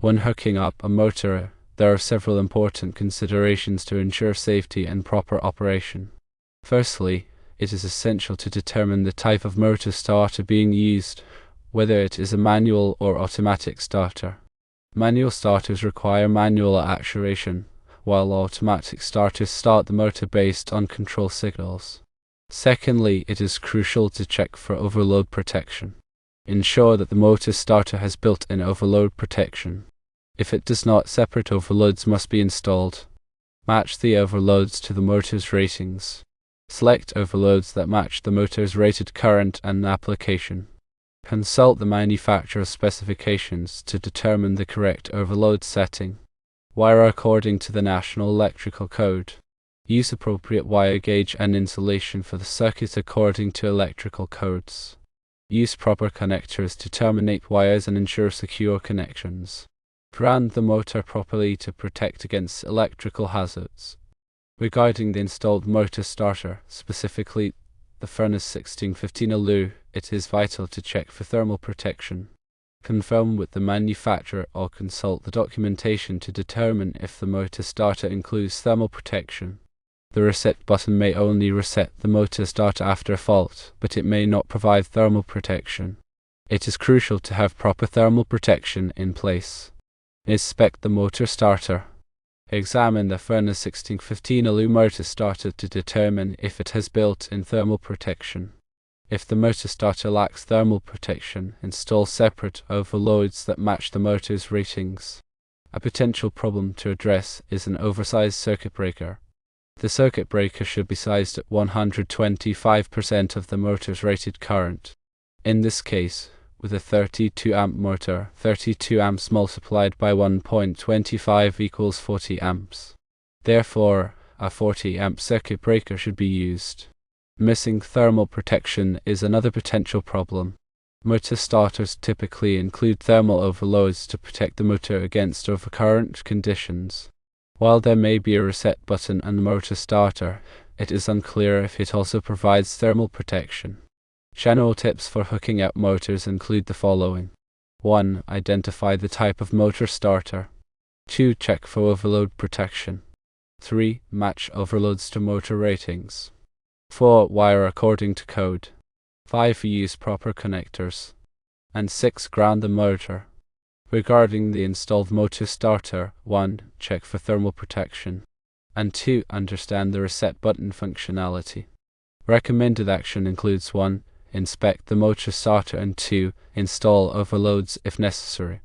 When hooking up a motor, there are several important considerations to ensure safety and proper operation. Firstly, it is essential to determine the type of motor starter being used, whether it is a manual or automatic starter. Manual starters require manual actuation, while automatic starters start the motor based on control signals. Secondly, it is crucial to check for overload protection. Ensure that the motor starter has built-in overload protection. If it does not, separate overloads must be installed. Match the overloads to the motor's ratings. Select overloads that match the motor's rated current and application. Consult the manufacturer's specifications to determine the correct overload setting. Wire according to the National Electrical Code. Use appropriate wire gauge and insulation for the circuit according to electrical codes. Use proper connectors to terminate wires and ensure secure connections. Ground the motor properly to protect against electrical hazards. Regarding the installed motor starter, specifically the furnace 1615 ALU, it is vital to check for thermal protection. Confirm with the manufacturer or consult the documentation to determine if the motor starter includes thermal protection. The reset button may only reset the motor starter after a fault, but it may not provide thermal protection. It is crucial to have proper thermal protection in place. Inspect the motor starter. Examine the furnace 1615 ALU motor starter to determine if it has built-in thermal protection. If the motor starter lacks thermal protection, install separate overloads that match the motor's ratings. A potential problem to address is an oversized circuit breaker. The circuit breaker should be sized at 125% of the motor's rated current. In this case, with a 32 amp motor, 32 amps multiplied by 1.25 equals 40 amps. Therefore, a 40 amp circuit breaker should be used. Missing thermal protection is another potential problem. Motor starters typically include thermal overloads to protect the motor against overcurrent conditions. While there may be a reset button on the motor starter, it is unclear if it also provides thermal protection. General tips for hooking up motors include the following. 1. Identify the type of motor starter. 2. Check for overload protection. 3. Match overloads to motor ratings. 4. Wire according to code. 5. Use proper connectors. And 6. Ground the motor. Regarding the installed motor starter, 1. Check for thermal protection. And 2. Understand the reset button functionality. Recommended action includes 1. Inspect the motor starter and 2. Install overloads if necessary.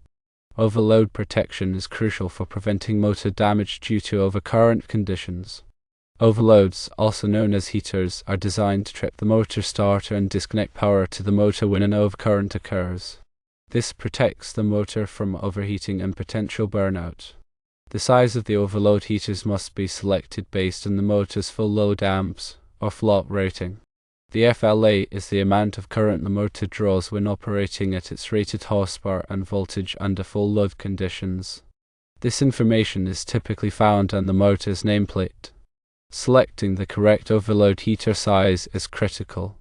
Overload protection is crucial for preventing motor damage due to overcurrent conditions. Overloads, also known as heaters, are designed to trip the motor starter and disconnect power to the motor when an overcurrent occurs. This protects the motor from overheating and potential burnout. The size of the overload heaters must be selected based on the motor's full load amps or float rating. The FLA is the amount of current the motor draws when operating at its rated horsepower and voltage under full load conditions. This information is typically found on the motor's nameplate. Selecting the correct overload heater size is critical.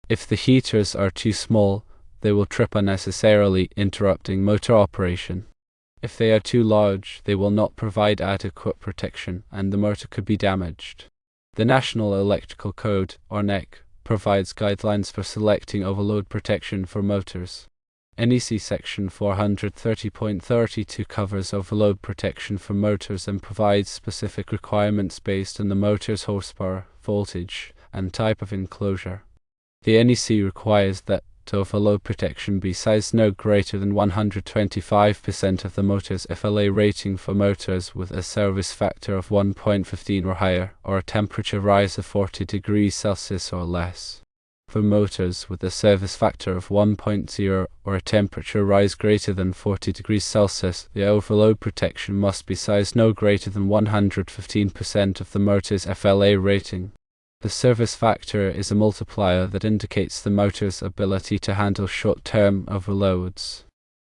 If the heaters are too small, they will trip unnecessarily, interrupting motor operation. If they are too large, they will not provide adequate protection and the motor could be damaged. The National Electrical Code, or NEC, provides guidelines for selecting overload protection for motors. NEC Section 430.32 covers overload protection for motors and provides specific requirements based on the motor's horsepower, voltage, and type of enclosure. The NEC requires that overload protection be sized no greater than 125% of the motor's FLA rating for motors with a service factor of 1.15 or higher, or a temperature rise of 40 degrees Celsius or less. For motors with a service factor of 1.0 or a temperature rise greater than 40 degrees Celsius, the overload protection must be sized no greater than 115% of the motor's FLA rating. The service factor is a multiplier that indicates the motor's ability to handle short-term overloads.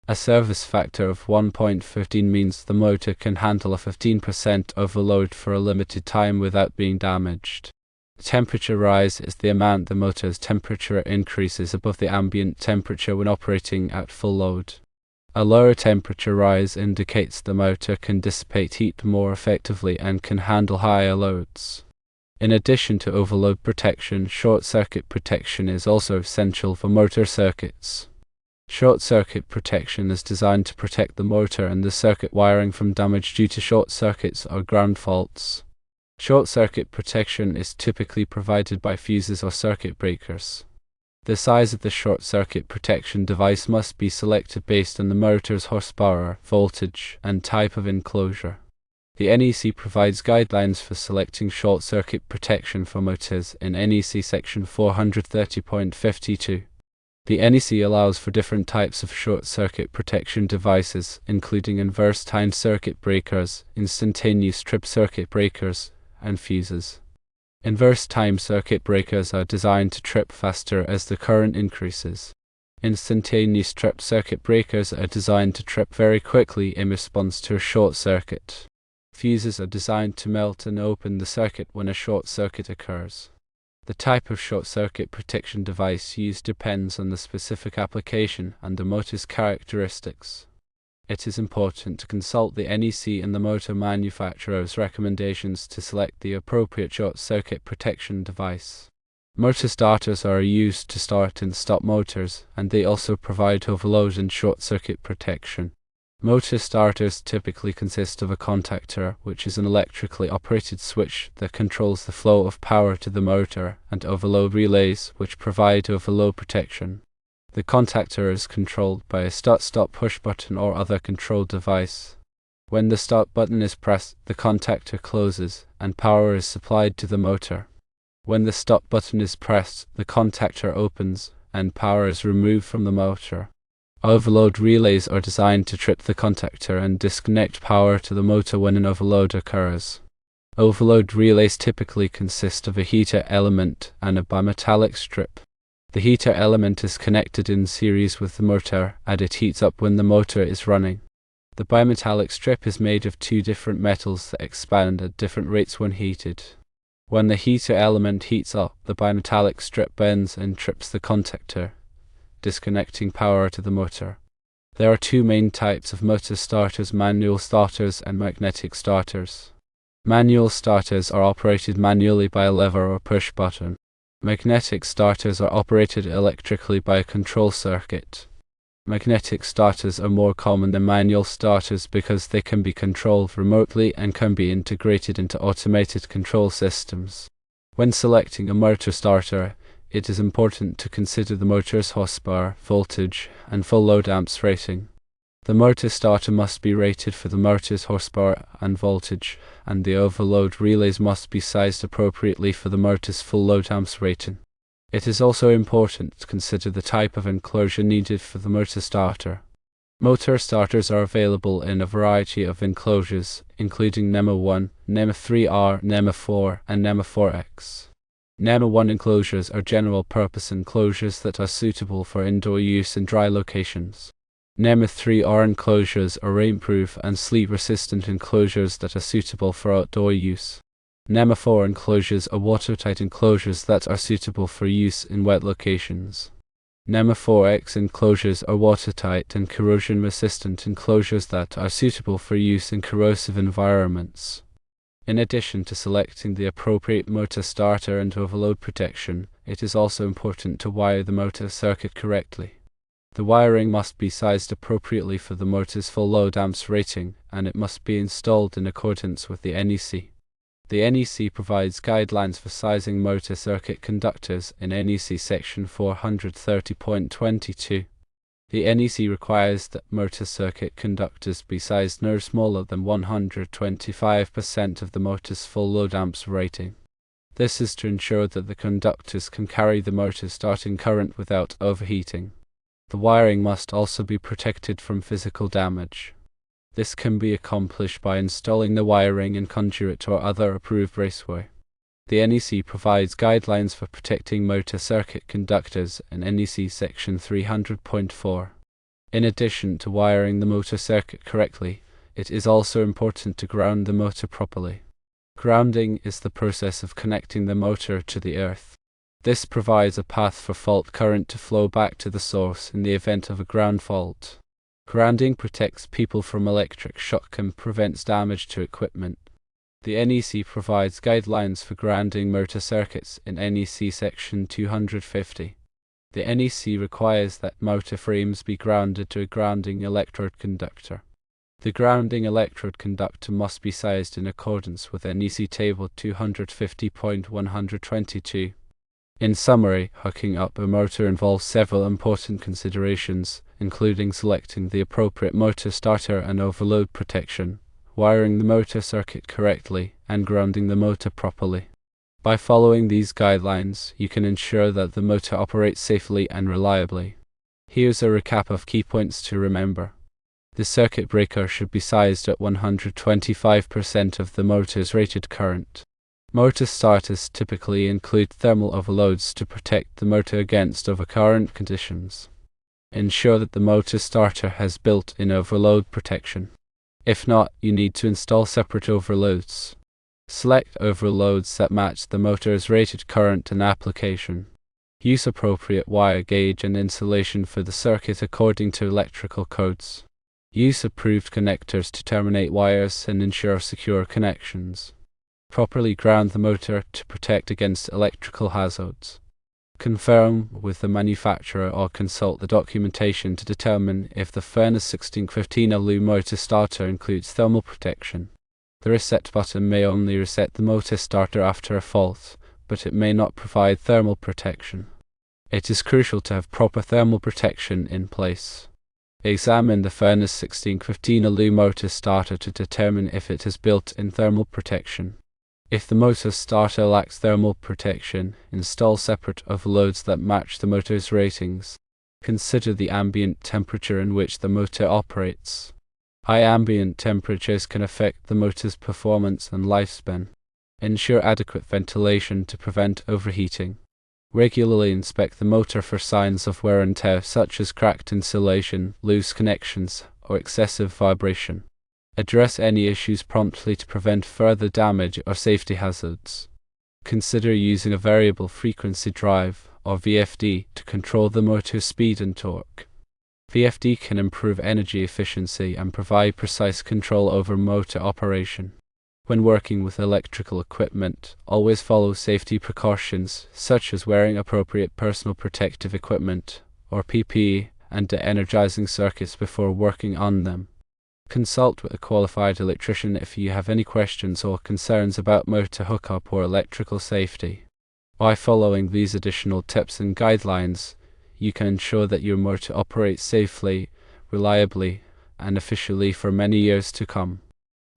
A service factor of 1.15 means the motor can handle a 15% overload for a limited time without being damaged. The temperature rise is the amount the motor's temperature increases above the ambient temperature when operating at full load. A lower temperature rise indicates the motor can dissipate heat more effectively and can handle higher loads. In addition to overload protection, short-circuit protection is also essential for motor circuits. Short-circuit protection is designed to protect the motor and the circuit wiring from damage due to short circuits or ground faults. Short-circuit protection is typically provided by fuses or circuit breakers. The size of the short-circuit protection device must be selected based on the motor's horsepower, voltage, and type of enclosure. The NEC provides guidelines for selecting short-circuit protection for motors in NEC section 430.52. The NEC allows for different types of short-circuit protection devices, including inverse timed circuit breakers, instantaneous trip circuit breakers, and fuses. Inverse time circuit breakers are designed to trip faster as the current increases. Instantaneous trip circuit breakers are designed to trip very quickly in response to a short circuit. Fuses are designed to melt and open the circuit when a short circuit occurs. The type of short circuit protection device used depends on the specific application and the motor's characteristics. It is important to consult the NEC and the motor manufacturer's recommendations to select the appropriate short-circuit protection device. Motor starters are used to start and stop motors, and they also provide overload and short-circuit protection. Motor starters typically consist of a contactor, which is an electrically operated switch that controls the flow of power to the motor, and overload relays, which provide overload protection. The contactor is controlled by a start-stop push button or other control device. When the start button is pressed, the contactor closes, and power is supplied to the motor. When the stop button is pressed, the contactor opens, and power is removed from the motor. Overload relays are designed to trip the contactor and disconnect power to the motor when an overload occurs. Overload relays typically consist of a heater element and a bimetallic strip. The heater element is connected in series with the motor, and it heats up when the motor is running. The bimetallic strip is made of two different metals that expand at different rates when heated. When the heater element heats up, the bimetallic strip bends and trips the contactor, disconnecting power to the motor. There are two main types of motor starters: manual starters and magnetic starters. Manual starters are operated manually by a lever or push button. Magnetic starters are operated electrically by a control circuit. Magnetic starters are more common than manual starters because they can be controlled remotely and can be integrated into automated control systems. When selecting a motor starter, it is important to consider the motor's horsepower, voltage, and full load amps rating. The motor starter must be rated for the motor's horsepower and voltage, and the overload relays must be sized appropriately for the motor's full load amps rating. It is also important to consider the type of enclosure needed for the motor starter. Motor starters are available in a variety of enclosures, including NEMA 1, NEMA 3R, NEMA 4, and NEMA 4X. NEMA 1 enclosures are general-purpose enclosures that are suitable for indoor use in dry locations. NEMA 3R enclosures are rainproof and sleet-resistant enclosures that are suitable for outdoor use. NEMA 4 enclosures are watertight enclosures that are suitable for use in wet locations. NEMA 4X enclosures are watertight and corrosion-resistant enclosures that are suitable for use in corrosive environments. In addition to selecting the appropriate motor starter and overload protection, it is also important to wire the motor circuit correctly. The wiring must be sized appropriately for the motor's full load amps rating, and it must be installed in accordance with the NEC. The NEC provides guidelines for sizing motor circuit conductors in NEC section 430.22. The NEC requires that motor circuit conductors be sized no smaller than 125% of the motor's full load amps rating. This is to ensure that the conductors can carry the motor's starting current without overheating. The wiring must also be protected from physical damage. This can be accomplished by installing the wiring in conduit or other approved raceway. The NEC provides guidelines for protecting motor circuit conductors in NEC section 300.4. In addition to wiring the motor circuit correctly, it is also important to ground the motor properly. Grounding is the process of connecting the motor to the earth. This provides a path for fault current to flow back to the source in the event of a ground fault. Grounding protects people from electric shock and prevents damage to equipment. The NEC provides guidelines for grounding motor circuits in NEC Section 250. The NEC requires that motor frames be grounded to a grounding electrode conductor. The grounding electrode conductor must be sized in accordance with NEC Table 250.122. In summary, hooking up a motor involves several important considerations, including selecting the appropriate motor starter and overload protection, wiring the motor circuit correctly, and grounding the motor properly. By following these guidelines, you can ensure that the motor operates safely and reliably. Here's a recap of key points to remember. The circuit breaker should be sized at 125% of the motor's rated current. Motor starters typically include thermal overloads to protect the motor against overcurrent conditions. Ensure that the motor starter has built-in overload protection. If not, you need to install separate overloads. Select overloads that match the motor's rated current and application. Use appropriate wire gauge and insulation for the circuit according to electrical codes. Use approved connectors to terminate wires and ensure secure connections. Properly ground the motor to protect against electrical hazards. Confirm with the manufacturer or consult the documentation to determine if the Furnace 1615 Alu motor starter includes thermal protection. The reset button may only reset the motor starter after a fault, but it may not provide thermal protection. It is crucial to have proper thermal protection in place. Examine the Furnace 1615 Alu motor starter to determine if it has built-in thermal protection. If the motor starter lacks thermal protection, install separate overloads that match the motor's ratings. Consider the ambient temperature in which the motor operates. High ambient temperatures can affect the motor's performance and lifespan. Ensure adequate ventilation to prevent overheating. Regularly inspect the motor for signs of wear and tear such as cracked insulation, loose connections, or excessive vibration. Address any issues promptly to prevent further damage or safety hazards. Consider using a variable frequency drive, or VFD, to control the motor's speed and torque. VFD can improve energy efficiency and provide precise control over motor operation. When working with electrical equipment, always follow safety precautions such as wearing appropriate personal protective equipment, or PPE, and de-energizing circuits before working on them. Consult with a qualified electrician if you have any questions or concerns about motor hookup or electrical safety. By following these additional tips and guidelines, you can ensure that your motor operates safely, reliably, and efficiently for many years to come.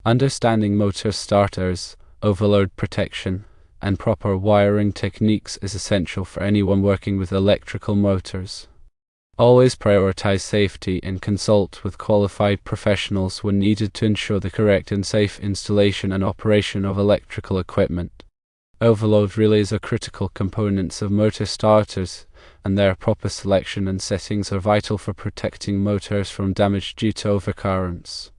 Understanding motor starters, overload protection, and proper wiring techniques is essential for anyone working with electrical motors. Always prioritize safety and consult with qualified professionals when needed to ensure the correct and safe installation and operation of electrical equipment. Overload relays are critical components of motor starters, and their proper selection and settings are vital for protecting motors from damage due to overcurrents.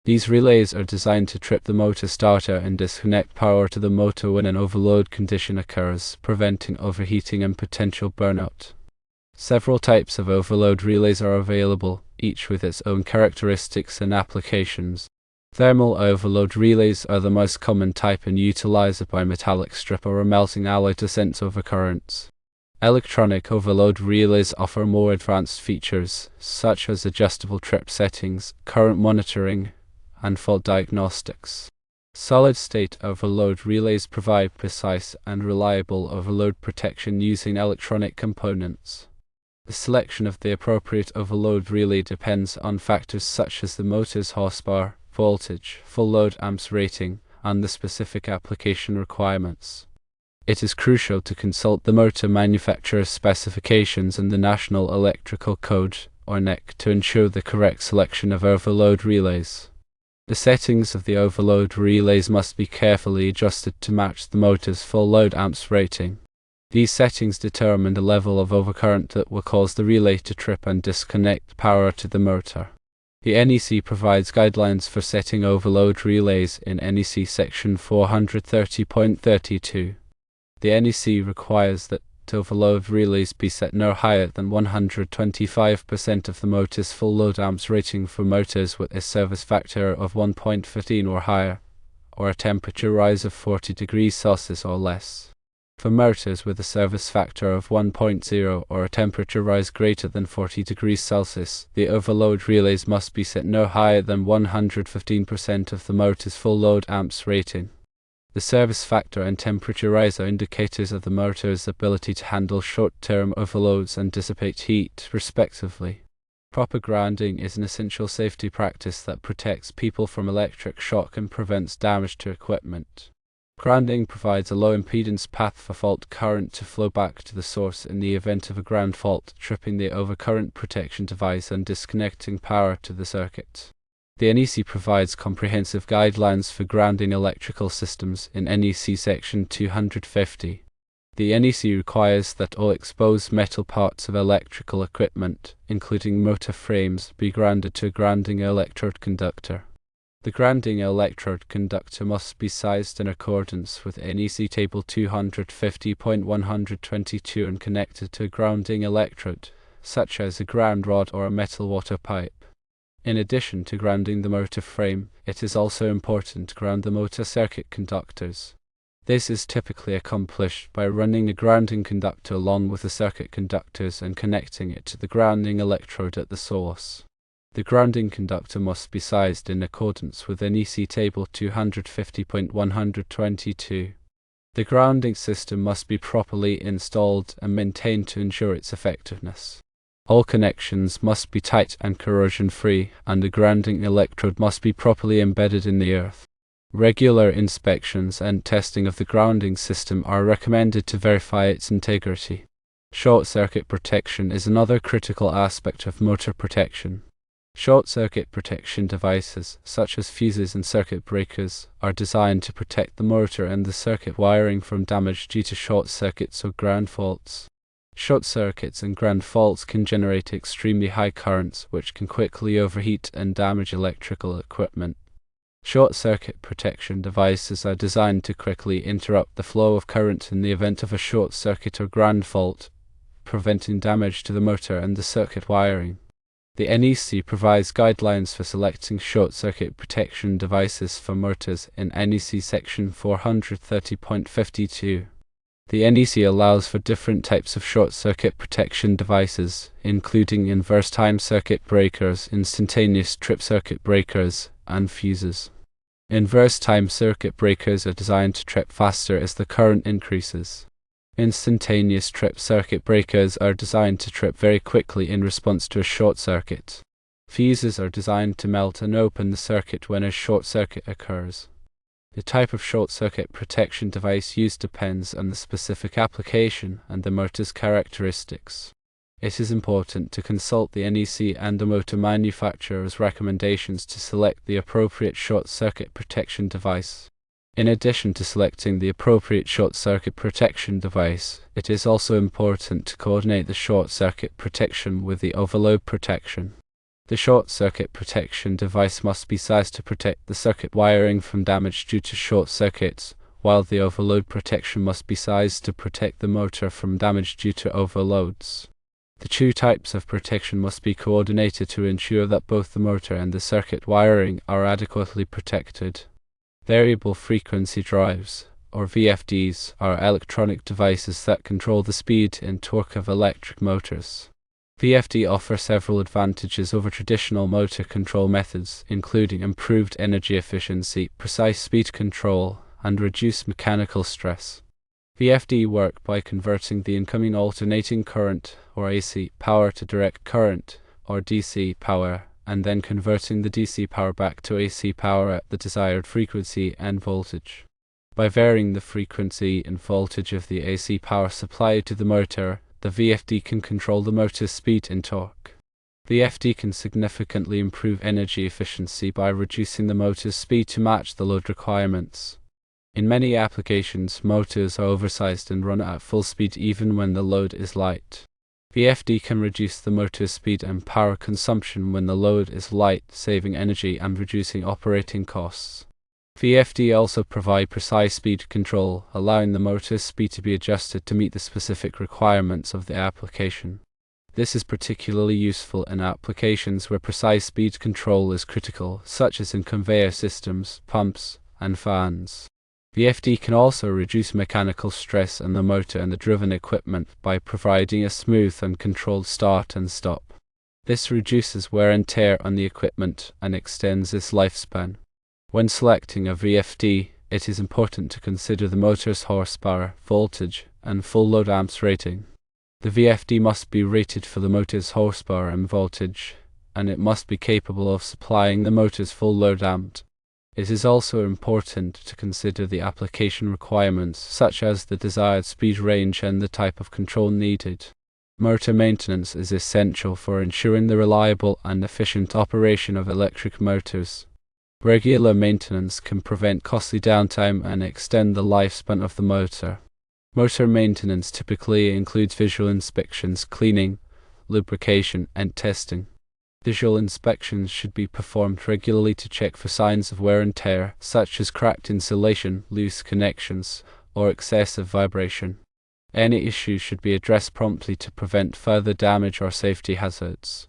These relays are designed to trip the motor starter and disconnect power to the motor when an overload condition occurs, preventing overheating and potential burnout. Several types of overload relays are available, each with its own characteristics and applications. Thermal overload relays are the most common type and utilize a bimetallic strip or a melting alloy to sense overcurrents. Electronic overload relays offer more advanced features, such as adjustable trip settings, current monitoring, and fault diagnostics. Solid-state overload relays provide precise and reliable overload protection using electronic components. The selection of the appropriate overload relay depends on factors such as the motor's horsepower, voltage, full load amps rating, and the specific application requirements. It is crucial to consult the motor manufacturer's specifications and the National Electrical Code, or NEC, to ensure the correct selection of overload relays. The settings of the overload relays must be carefully adjusted to match the motor's full load amps rating. These settings determine the level of overcurrent that will cause the relay to trip and disconnect power to the motor. The NEC provides guidelines for setting overload relays in NEC Section 430.32. The NEC requires that to overload relays be set no higher than 125% of the motor's full load amps rating for motors with a service factor of 1.15 or higher, or a temperature rise of 40 degrees Celsius or less. For motors with a service factor of 1.0 or a temperature rise greater than 40 degrees Celsius, the overload relays must be set no higher than 115% of the motor's full load amps rating. The service factor and temperature rise are indicators of the motor's ability to handle short-term overloads and dissipate heat, respectively. Proper grounding is an essential safety practice that protects people from electric shock and prevents damage to equipment. Grounding provides a low-impedance path for fault current to flow back to the source in the event of a ground fault, tripping the overcurrent protection device and disconnecting power to the circuit. The NEC provides comprehensive guidelines for grounding electrical systems in NEC Section 250. The NEC requires that all exposed metal parts of electrical equipment, including motor frames, be grounded to a grounding electrode conductor. The grounding electrode conductor must be sized in accordance with NEC Table 250.122 and connected to a grounding electrode, such as a ground rod or a metal water pipe. In addition to grounding the motor frame, it is also important to ground the motor circuit conductors. This is typically accomplished by running a grounding conductor along with the circuit conductors and connecting it to the grounding electrode at the source. The grounding conductor must be sized in accordance with NEC Table 250.122. The grounding system must be properly installed and maintained to ensure its effectiveness. All connections must be tight and corrosion-free, and the grounding electrode must be properly embedded in the earth. Regular inspections and testing of the grounding system are recommended to verify its integrity. Short-circuit protection is another critical aspect of motor protection. Short-circuit protection devices, such as fuses and circuit breakers, are designed to protect the motor and the circuit wiring from damage due to short circuits or ground faults. Short circuits and ground faults can generate extremely high currents, which can quickly overheat and damage electrical equipment. Short-circuit protection devices are designed to quickly interrupt the flow of current in the event of a short circuit or ground fault, preventing damage to the motor and the circuit wiring. The NEC provides guidelines for selecting short-circuit protection devices for motors in NEC Section 430.52. The NEC allows for different types of short-circuit protection devices, including inverse time circuit breakers, instantaneous trip circuit breakers, and fuses. Inverse time circuit breakers are designed to trip faster as the current increases. Instantaneous trip circuit breakers are designed to trip very quickly in response to a short circuit. Fuses are designed to melt and open the circuit when a short circuit occurs. The type of short circuit protection device used depends on the specific application and the motor's characteristics. It is important to consult the NEC and the motor manufacturer's recommendations to select the appropriate short circuit protection device. In addition to selecting the appropriate short circuit protection device, it is also important to coordinate the short circuit protection with the overload protection. The short circuit protection device must be sized to protect the circuit wiring from damage due to short circuits, while the overload protection must be sized to protect the motor from damage due to overloads. The two types of protection must be coordinated to ensure that both the motor and the circuit wiring are adequately protected. Variable frequency drives, or VFDs, are electronic devices that control the speed and torque of electric motors. VFD offer several advantages over traditional motor control methods, including improved energy efficiency, precise speed control, and reduced mechanical stress. VFD work by converting the incoming alternating current, or AC, power to direct current, or DC power, and then converting the DC power back to AC power at the desired frequency and voltage. By varying the frequency and voltage of the AC power supplied to the motor, the VFD can control the motor's speed and torque. VFD can significantly improve energy efficiency by reducing the motor's speed to match the load requirements. In many applications, motors are oversized and run at full speed even when the load is light. VFD can reduce the motor's speed and power consumption when the load is light, saving energy and reducing operating costs. VFD also provide precise speed control, allowing the motor's speed to be adjusted to meet the specific requirements of the application. This is particularly useful in applications where precise speed control is critical, such as in conveyor systems, pumps, and fans. VFD can also reduce mechanical stress on the motor and the driven equipment by providing a smooth and controlled start and stop. This reduces wear and tear on the equipment and extends its lifespan. When selecting a VFD, it is important to consider the motor's horsepower, voltage, and full load amps rating. The VFD must be rated for the motor's horsepower and voltage, and it must be capable of supplying the motor's full load amp. It is also important to consider the application requirements, such as the desired speed range and the type of control needed. Motor maintenance is essential for ensuring the reliable and efficient operation of electric motors. Regular maintenance can prevent costly downtime and extend the lifespan of the motor. Motor maintenance typically includes visual inspections, cleaning, lubrication, and testing. Visual inspections should be performed regularly to check for signs of wear and tear, such as cracked insulation, loose connections, or excessive vibration. Any issues should be addressed promptly to prevent further damage or safety hazards.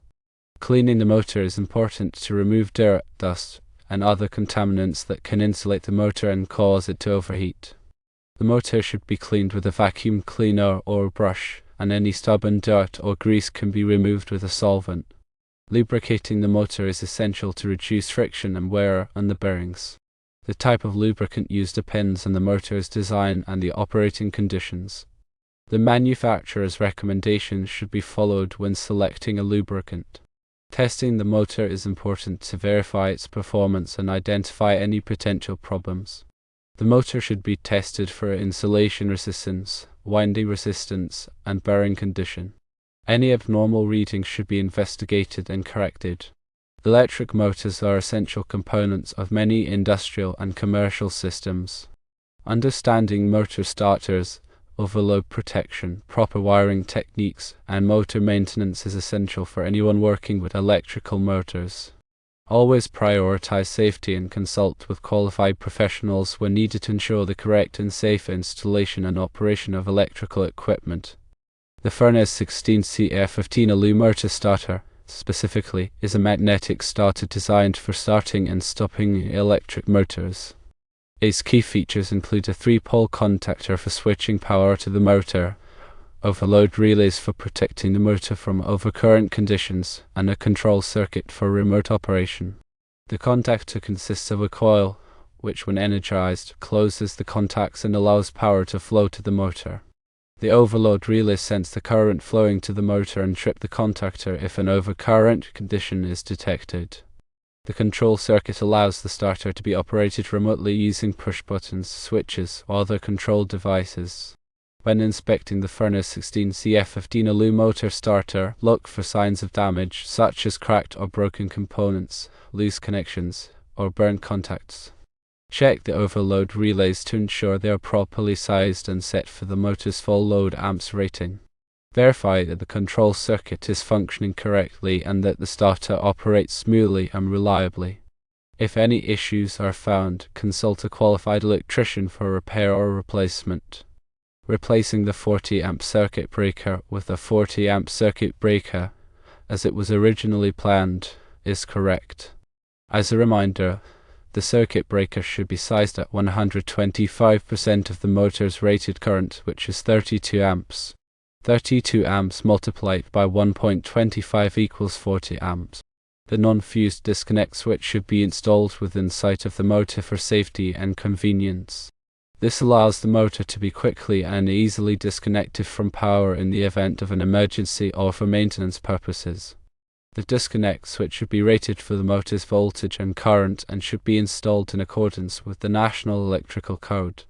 Cleaning the motor is important to remove dirt, dust, and other contaminants that can insulate the motor and cause it to overheat. The motor should be cleaned with a vacuum cleaner or brush, and any stubborn dirt or grease can be removed with a solvent. Lubricating the motor is essential to reduce friction and wear on the bearings. The type of lubricant used depends on the motor's design and the operating conditions. The manufacturer's recommendations should be followed when selecting a lubricant. Testing the motor is important to verify its performance and identify any potential problems. The motor should be tested for insulation resistance, winding resistance, and bearing condition. Any abnormal readings should be investigated and corrected. Electric motors are essential components of many industrial and commercial systems. Understanding motor starters, overload protection, proper wiring techniques, and motor maintenance is essential for anyone working with electrical motors. Always prioritize safety and consult with qualified professionals when needed to ensure the correct and safe installation and operation of electrical equipment. The Furnace 16CF15 Alu motor starter, specifically, is a magnetic starter designed for starting and stopping electric motors. Its key features include a 3-pole contactor for switching power to the motor, overload relays for protecting the motor from overcurrent conditions, and a control circuit for remote operation. The contactor consists of a coil, which when energized, closes the contacts and allows power to flow to the motor. The overload relay sends the current flowing to the motor and trip the contactor if an overcurrent condition is detected. The control circuit allows the starter to be operated remotely using push buttons, switches, or other control devices. When inspecting the Furnace 16CF15 Alu motor starter, look for signs of damage, such as cracked or broken components, loose connections, or burnt contacts. Check the overload relays to ensure they are properly sized and set for the motor's full load amps rating. Verify that the control circuit is functioning correctly and that the starter operates smoothly and reliably. If any issues are found, consult a qualified electrician for repair or replacement. Replacing the 40-amp circuit breaker with a 40-amp circuit breaker, as it was originally planned, is correct. As a reminder, the circuit breaker should be sized at 125% of the motor's rated current, which is 32 amps. 32 amps multiplied by 1.25 equals 40 amps. The non-fused disconnect switch should be installed within sight of the motor for safety and convenience. This allows the motor to be quickly and easily disconnected from power in the event of an emergency or for maintenance purposes. The disconnect switch should be rated for the motor's voltage and current and should be installed in accordance with the National Electrical Code.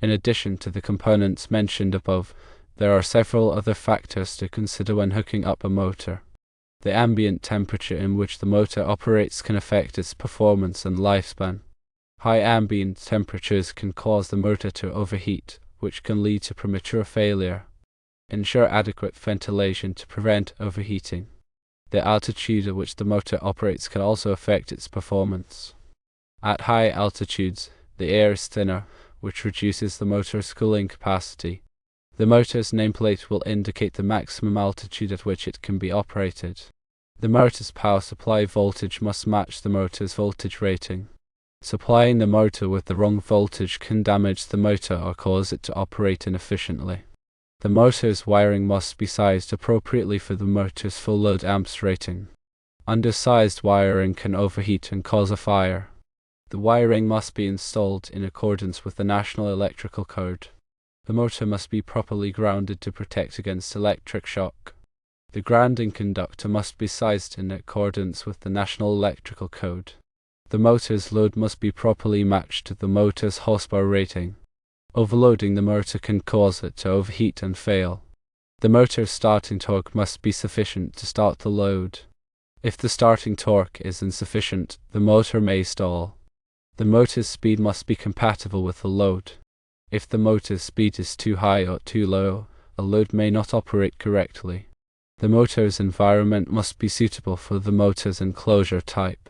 In addition to the components mentioned above, there are several other factors to consider when hooking up a motor. The ambient temperature in which the motor operates can affect its performance and lifespan. High ambient temperatures can cause the motor to overheat, which can lead to premature failure. Ensure adequate ventilation to prevent overheating. The altitude at which the motor operates can also affect its performance. At high altitudes, the air is thinner, which reduces the motor's cooling capacity. The motor's nameplate will indicate the maximum altitude at which it can be operated. The motor's power supply voltage must match the motor's voltage rating. Supplying the motor with the wrong voltage can damage the motor or cause it to operate inefficiently. The motor's wiring must be sized appropriately for the motor's full load amps rating. Undersized wiring can overheat and cause a fire. The wiring must be installed in accordance with the National Electrical Code. The motor must be properly grounded to protect against electric shock. The grounding conductor must be sized in accordance with the National Electrical Code. The motor's load must be properly matched to the motor's horsepower rating. Overloading the motor can cause it to overheat and fail. The motor's starting torque must be sufficient to start the load. If the starting torque is insufficient, the motor may stall. The motor's speed must be compatible with the load. If the motor's speed is too high or too low, a load may not operate correctly. The motor's environment must be suitable for the motor's enclosure type.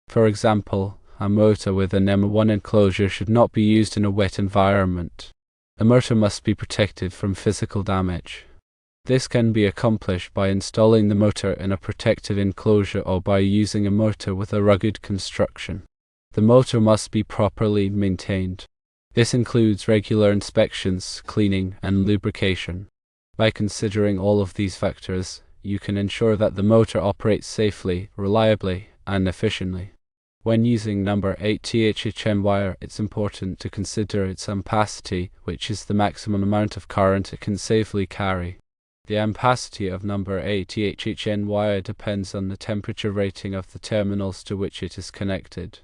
For example, a motor with an M1 enclosure should not be used in a wet environment. A motor must be protected from physical damage. This can be accomplished by installing the motor in a protective enclosure or by using a motor with a rugged construction. The motor must be properly maintained. This includes regular inspections, cleaning, and lubrication. By considering all of these factors, you can ensure that the motor operates safely, reliably, and efficiently. When using number 8 THHN wire, it's important to consider its ampacity, which is the maximum amount of current it can safely carry. The ampacity of number 8 THHN wire depends on the temperature rating of the terminals to which it is connected.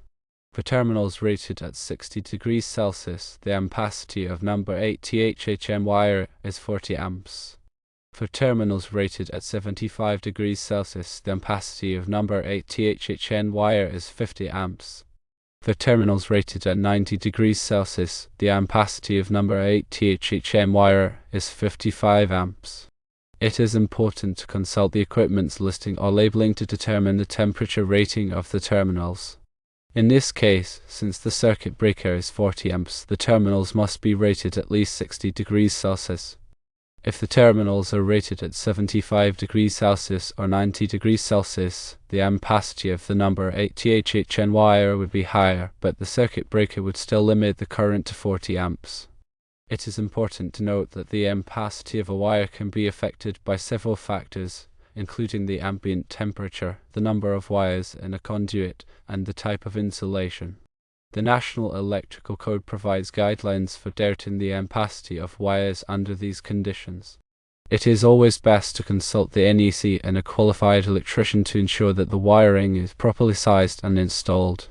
For terminals rated at 60 degrees Celsius, the ampacity of number 8 THHN wire is 40 amps. For terminals rated at 75 degrees Celsius, the ampacity of number 8 THHN wire is 50 amps. For terminals rated at 90 degrees Celsius, the ampacity of number 8 THHN wire is 55 amps. It is important to consult the equipment's listing or labeling to determine the temperature rating of the terminals. In this case, since the circuit breaker is 40 amps, the terminals must be rated at least 60 degrees Celsius. If the terminals are rated at 75 degrees Celsius or 90 degrees Celsius, the ampacity of the number 8 THHN wire would be higher, but the circuit breaker would still limit the current to 40 amps. It is important to note that the ampacity of a wire can be affected by several factors, including the ambient temperature, the number of wires in a conduit, and the type of insulation. The National Electrical Code provides guidelines for determining the ampacity of wires under these conditions. It is always best to consult the NEC and a qualified electrician to ensure that the wiring is properly sized and installed.